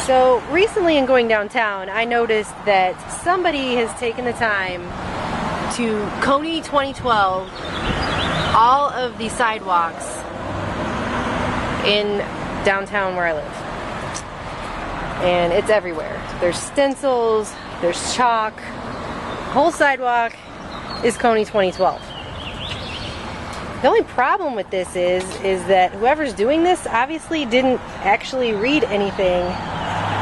So recently in going downtown, I noticed that somebody has taken the time to Kony 2012 all of the sidewalks in downtown where I live. And it's everywhere. There's stencils, there's chalk. The whole sidewalk is Kony 2012. The only problem with this is that whoever's doing this obviously didn't actually read anything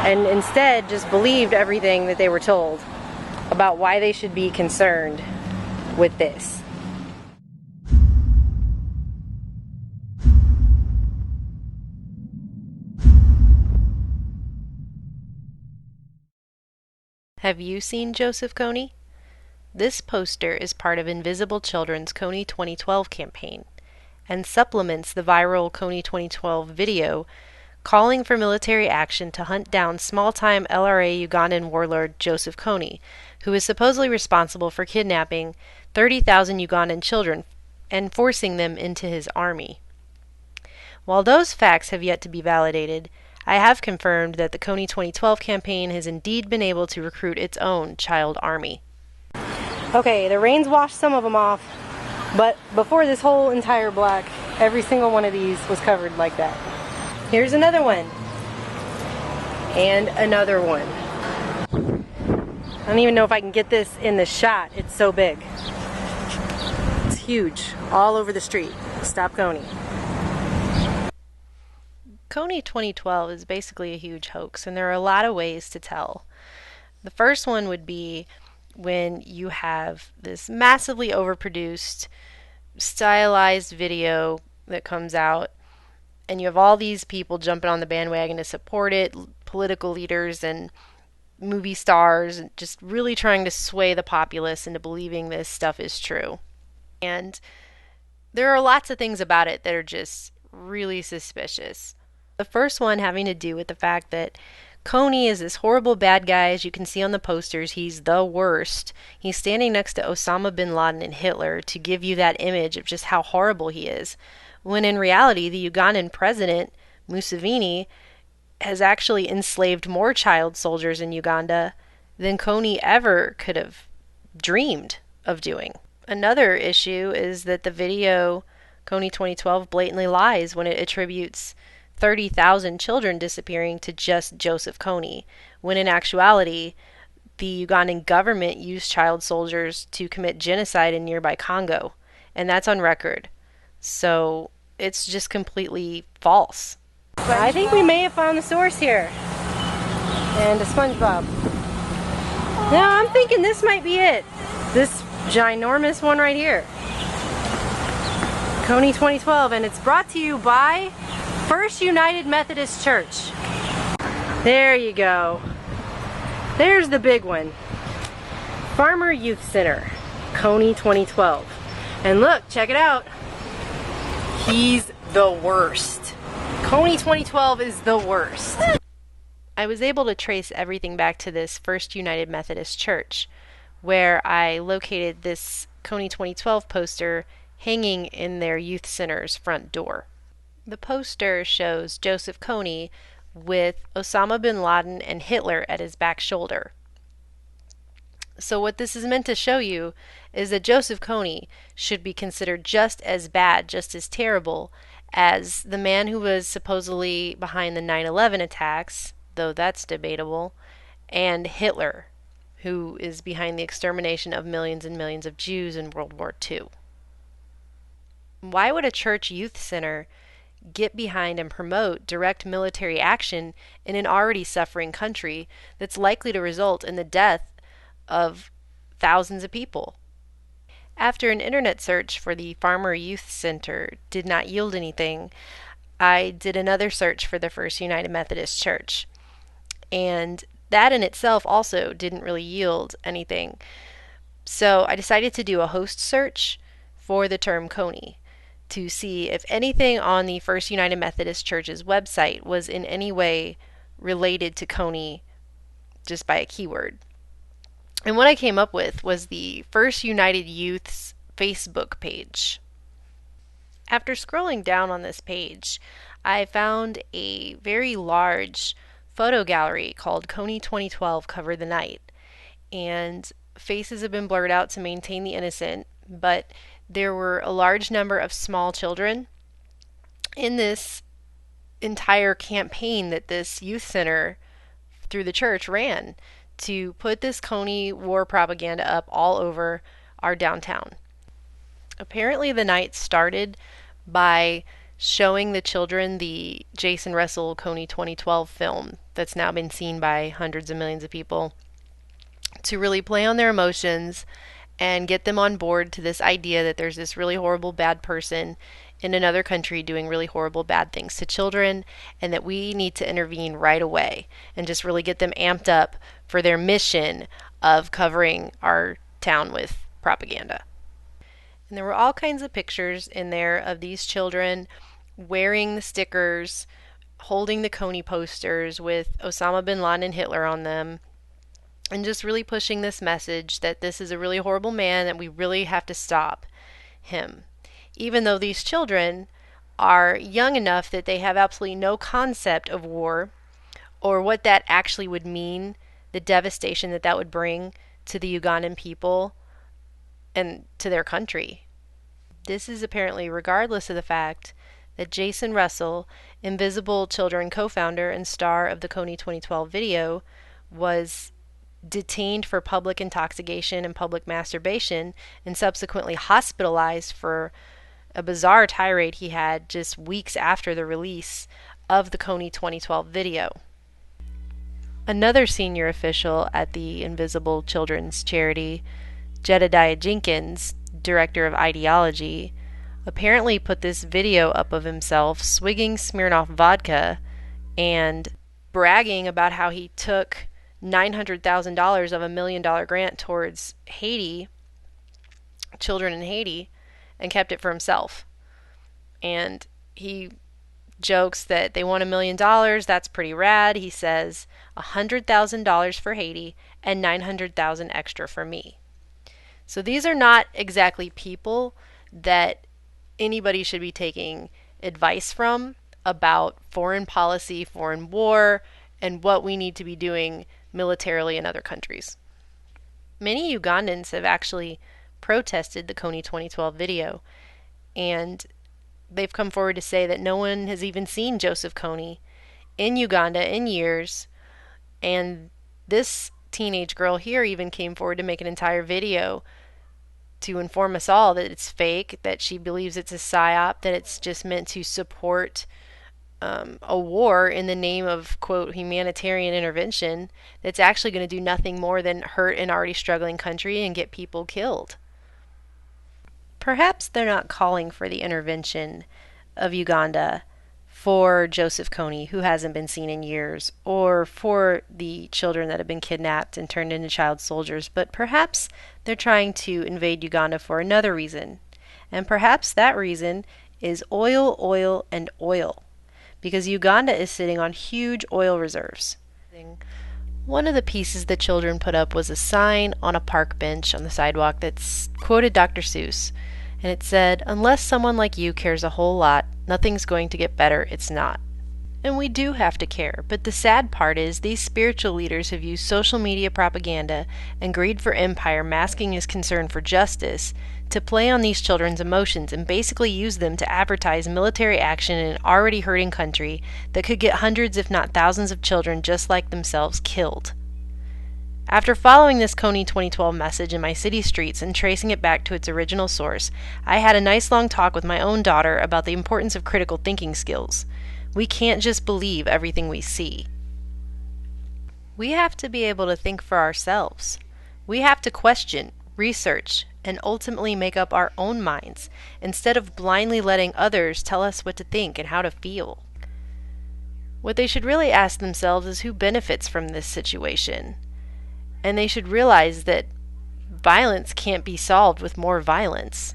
and instead just believed everything that they were told about why they should be concerned with this. Have you seen Joseph Kony? This poster is part of Invisible Children's Kony 2012 campaign and supplements the viral Kony 2012 video calling for military action to hunt down small-time LRA Ugandan warlord Joseph Kony, who is supposedly responsible for kidnapping 30,000 Ugandan children and forcing them into his army. While those facts have yet to be validated, I have confirmed that the Kony 2012 campaign has indeed been able to recruit its own child army. Okay, the rain's washed some of them off, but before this whole entire block, every single one of these was covered like that. Here's another one. And another one. I don't even know if I can get this in the shot. It's so big. It's huge. All over the street. Stop Kony. Kony 2012 is basically a huge hoax, and there are a lot of ways to tell. The first one would be when you have this massively overproduced, stylized video that comes out, and you have all these people jumping on the bandwagon to support it, political leaders and movie stars, and just really trying to sway the populace into believing this stuff is true. And there are lots of things about it that are just really suspicious. The first one having to do with the fact that Kony is this horrible bad guy. As you can see on the posters, he's the worst. He's standing next to Osama bin Laden and Hitler to give you that image of just how horrible he is, when in reality the Ugandan president, Museveni, has actually enslaved more child soldiers in Uganda than Kony ever could have dreamed of doing. Another issue is that the video, Kony 2012, blatantly lies when it attributes 30,000 children disappearing to just Joseph Kony, when in actuality, the Ugandan government used child soldiers to commit genocide in nearby Congo, and that's on record. So it's just completely false. I think we may have found the source here. And a SpongeBob. Now I'm thinking this might be it. This ginormous one right here. Kony 2012, and it's brought to you by First United Methodist Church. There you go. There's the big one. Farmer Youth Center, Kony 2012. And look, check it out. He's the worst. Kony 2012 is the worst. I was able to trace everything back to this First United Methodist Church, where I located this Kony 2012 poster hanging in their youth center's front door. The poster shows Joseph Kony with Osama bin Laden and Hitler at his back shoulder. So what this is meant to show you is that Joseph Kony should be considered just as bad, just as terrible as the man who was supposedly behind the 9/11 attacks, though that's debatable, and Hitler, who is behind the extermination of millions and millions of Jews in World War II. Why would a church youth center get behind and promote direct military action in an already suffering country that's likely to result in the death of thousands of people? After an internet search for the Farmer Youth Center did not yield anything, I did another search for the First United Methodist Church. And that in itself also didn't really yield anything. So I decided to do a host search for the term Kony to see if anything on the First United Methodist Church's website was in any way related to Kony just by a keyword. And what I came up with was the First United Youth's Facebook page. After scrolling down on this page, I found a very large photo gallery called Kony 2012 covered the night, and faces have been blurred out to maintain the innocent, but there were a large number of small children in this entire campaign that this youth center through the church ran to put this Kony war propaganda up all over our downtown. Apparently, the night started by showing the children the Jason Russell Kony 2012 film that's now been seen by hundreds of millions of people to really play on their emotions and get them on board to this idea that there's this really horrible bad person in another country doing really horrible bad things to children, and that we need to intervene right away and just really get them amped up for their mission of covering our town with propaganda. And there were all kinds of pictures in there of these children wearing the stickers, holding the Kony posters with Osama bin Laden and Hitler on them, and just really pushing this message that this is a really horrible man, that we really have to stop him. Even though these children are young enough that they have absolutely no concept of war or what that actually would mean, the devastation that that would bring to the Ugandan people and to their country. This is apparently regardless of the fact that Jason Russell, Invisible Children co-founder and star of the Kony 2012 video, was detained for public intoxication and public masturbation and subsequently hospitalized for a bizarre tirade he had just weeks after the release of the Kony 2012 video. Another senior official at the Invisible Children's charity, Jedediah Jenkins, director of ideology, apparently put this video up of himself swigging Smirnoff vodka and bragging about how he took $900,000 of a $1 million grant towards Haiti, children in Haiti, and kept it for himself. And he jokes that they won $1 million. That's pretty rad. He says $100,000 for Haiti and $900,000 extra for me. So these are not exactly people that anybody should be taking advice from about foreign policy, foreign war, and what we need to be doing militarily in other countries. Many Ugandans have actually protested the Kony 2012 video, and they've come forward to say that no one has even seen Joseph Kony in Uganda in years, and this teenage girl here even came forward to make an entire video to inform us all that it's fake, that she believes it's a psyop, that it's just meant to support a war in the name of, quote, humanitarian intervention, that's actually going to do nothing more than hurt an already struggling country and get people killed. Perhaps they're not calling for the intervention of Uganda for Joseph Kony, who hasn't been seen in years, or for the children that have been kidnapped and turned into child soldiers, but perhaps they're trying to invade Uganda for another reason. And perhaps that reason is oil, oil, and oil, because Uganda is sitting on huge oil reserves. One of the pieces the children put up was a sign on a park bench on the sidewalk that quoted Dr. Seuss, and it said, "Unless someone like you cares a whole lot, nothing's going to get better, it's not." And we do have to care, but the sad part is these spiritual leaders have used social media propaganda and greed for empire masking his concern for justice to play on these children's emotions and basically use them to advertise military action in an already hurting country that could get hundreds if not thousands of children just like themselves killed. After following this Kony 2012 message in my city streets and tracing it back to its original source, I had a nice long talk with my own daughter about the importance of critical thinking skills. We can't just believe everything we see. We have to be able to think for ourselves. We have to question, research, and ultimately make up our own minds, instead of blindly letting others tell us what to think and how to feel. What they should really ask themselves is who benefits from this situation. And they should realize that violence can't be solved with more violence.